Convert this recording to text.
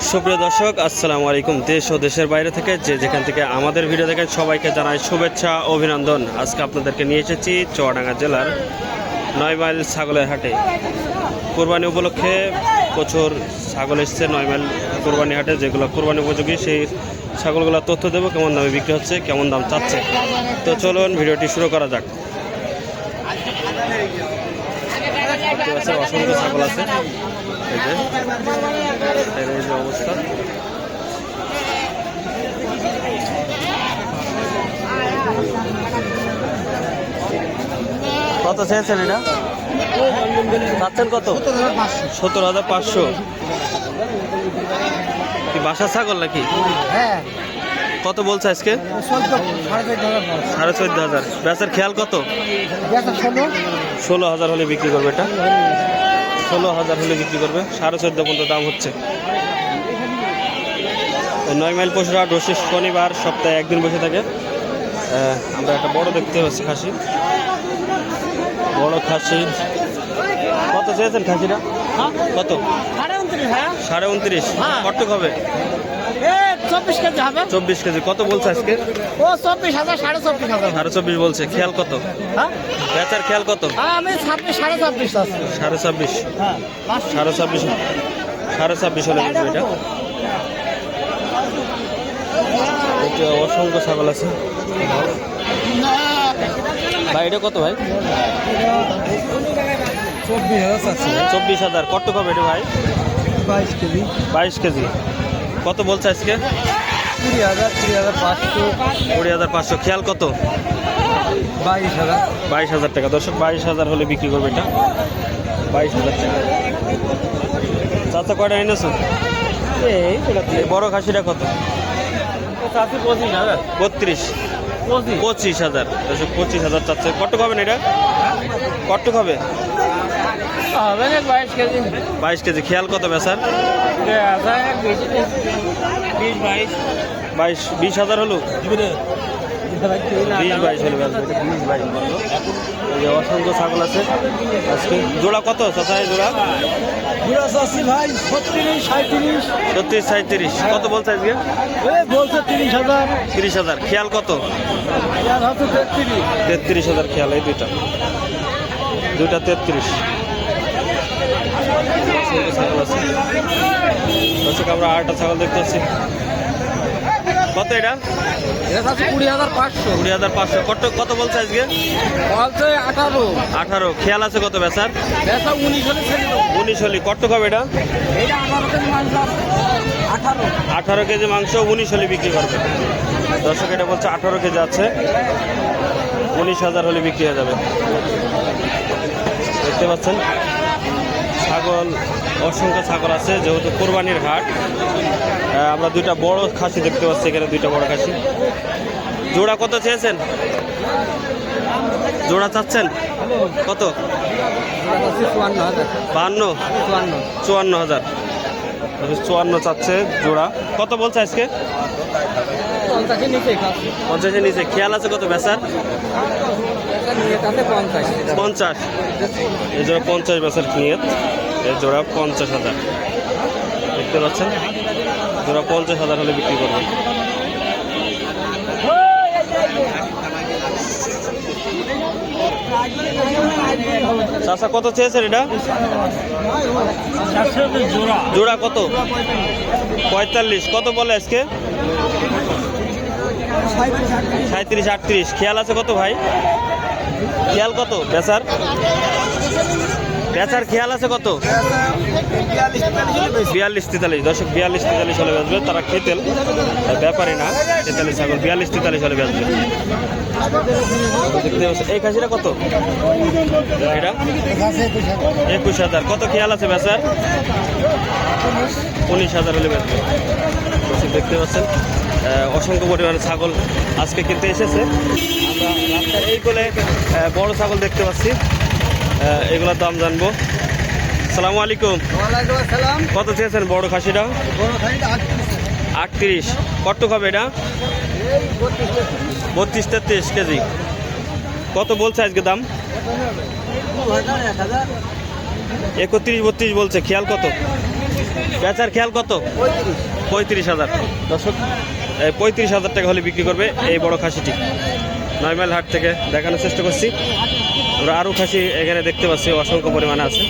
সুপ্রিয় দর্শক, আসসালামু আলাইকুম। দেশ ও দেশের বাইরে থেকে যেখান থেকে আমাদের ভিডিও দেখেন সবাইকে জানাই শুভেচ্ছা, অভিনন্দন। আজকে আপনাদেরকে নিয়ে এসেছি চুয়াডাঙ্গা জেলার 9 মাইল ছাগলের হাটে। কোরবানি উপলক্ষে প্রচুর ছাগল এসছে 9 মাইল কোরবানি হাটে, যেগুলো কোরবানি উপযোগী সেই ছাগলগুলোর তথ্য দেবো, কেমন দামে বিক্রি হচ্ছে, কেমন দাম চাচ্ছে। তো চলুন ভিডিওটি শুরু করা যাক। অসংখ্য ছাগল আছে, এই যে অবস্থা। কত চেয়েছেন এটা? চাচ্ছেন কত? 17,500। কি বাসার ছাগল নাকি? কত বলছে আজকে? 14,500। বেচার খেয়াল কত? 16,000 হলে বিক্রি করবে। এটা 16,000 হলে বিক্রি করবে। 14.5 পর্যন্ত দাম হচ্ছে। 9 মাইল পশুরা রশি শনিবার সপ্তাহে একদিন বসে থাকে। আমরা একটা বড় দেখতে পাচ্ছি খাসি, বড় খাসি। কত চেয়েছেন খাসিটা? কত? 29.5। কত হবে? 24 কেজি হবে। 24 কেজি। কত বলছে আজকে? ও 24,000, 24,500। 24.5 বলছে। খেয়াল কত? বেচার খেয়াল কত? আমি 26, 26.5 আছে। 26.5। হ্যাঁ, 26.5 হলে বিক্রি। এটা অসংখ্য ছাগল আছে ভাই। এটা কত ভাই? 24,000। কত হবে এটা ভাই? 22 কেজি। 22 কেজি। কত বলছে আজকে? 20,500। 20,500। খেয়াল কত? 22,000। 22,000 টাকা। দর্শক 22,000 হলে বিক্রি করবে এটা। 22,000 টাকা। চাচা কয়টা এনেছো? এই বড় খাসিটা কত? 25,000। 25,000। দর্শক 25,000 চাচ্ছে। কত হবে না এটা? কত হবে? হবে না 22 কেজি। 22 কেজি। খেয়াল কত বেচার? 20,000 হলো। 20-22 হলে বেচবে। 20-22। এই যে অসংখ্য ছাগল আছে আজকে। জোড়া কত চাচা? জোড়া ভাই 36, 37। কত বলছে আজকে? বলছে 30,000। 30,000। খেয়াল কত? 33,000 খেয়াল। এই দুইটা 33। ছাগল আছে দর্শক। আমরা আরেকটা ছাগল দেখতে পাচ্ছি। কত এটা? 20,500। 20,500। কত বলছে আজকে? বলছে 18। খেয়াল আছে কত বেচার? 19 হলে। কত হবে এটা? 18 কেজি মাংস 19 হলে বিক্রি করবে। দর্শক এটা বলছে 18 কেজি আছে, 19,000 হলে বিক্রি হয়ে যাবে। দেখতে পাচ্ছেন ছাগল, অসংখ্য ছাগল আছে, যেহেতু কোরবানির হাট। আমরা দুইটা বড় খাসি দেখতে পাচ্ছি এখানে, দুইটা বড় খাসি। জোড়া কত চেয়েছেন? জোড়া চাচ্ছেন কত? 54,000। 54 চাচ্ছে জোড়া। কত বলছে আজকে? 50-এর নিচে। খেয়াল আছে কত বেচার? 50। এই জোড়া 50 বেচার নিয়ত। এই জোড়া 50,000। দেখতে পাচ্ছেন জোড়া 50,000 হলে বিক্রি করবে। চাচা কত চেয়েছেন এটা? জোড়া কত? 45। কত বলে আজকে? 37, 38। খেয়াল আছে কত ভাই? খেয়াল কত বেচার? খেয়াল আছে কত? 42-43। দর্শক 42-43 হলে বেচবে। তারা খেতেল, ব্যাপারে না। খেতেলের ছাগল 42-43 হলে বেচবে। দেখতে পাচ্ছেন এই খাসিটা কত? এটা 21,000। কত খেয়াল আছে বেচার? 19,000 হলে বেচবে। দেখতে পাচ্ছেন অসংখ্য পরিমাণে ছাগল আজকে কিনতে এসেছে। আমরা রাস্তায় এই কোলে বড় ছাগল দেখতে পাচ্ছি, এগুলোর দাম জানবো। আসসালামু আলাইকুম। কত চেয়েছেন বড় খাসিটা? 38। কত হবে এটা? 32-33 কেজি। কত বলছে আজকে দাম? 31,000। 31-32 বলছে। খেয়াল কত? বেচার খেয়াল কত? 35,000। দর্শক, এই 35,000 টাকা হলে বিক্রি করবে এই বড় খাসিটি। 9 মাইল হাট থেকে দেখানোর চেষ্টা করছি। আমরা আরও খাসি এখানে দেখতে পাচ্ছি, অসংখ্য পরিমাণে আছে।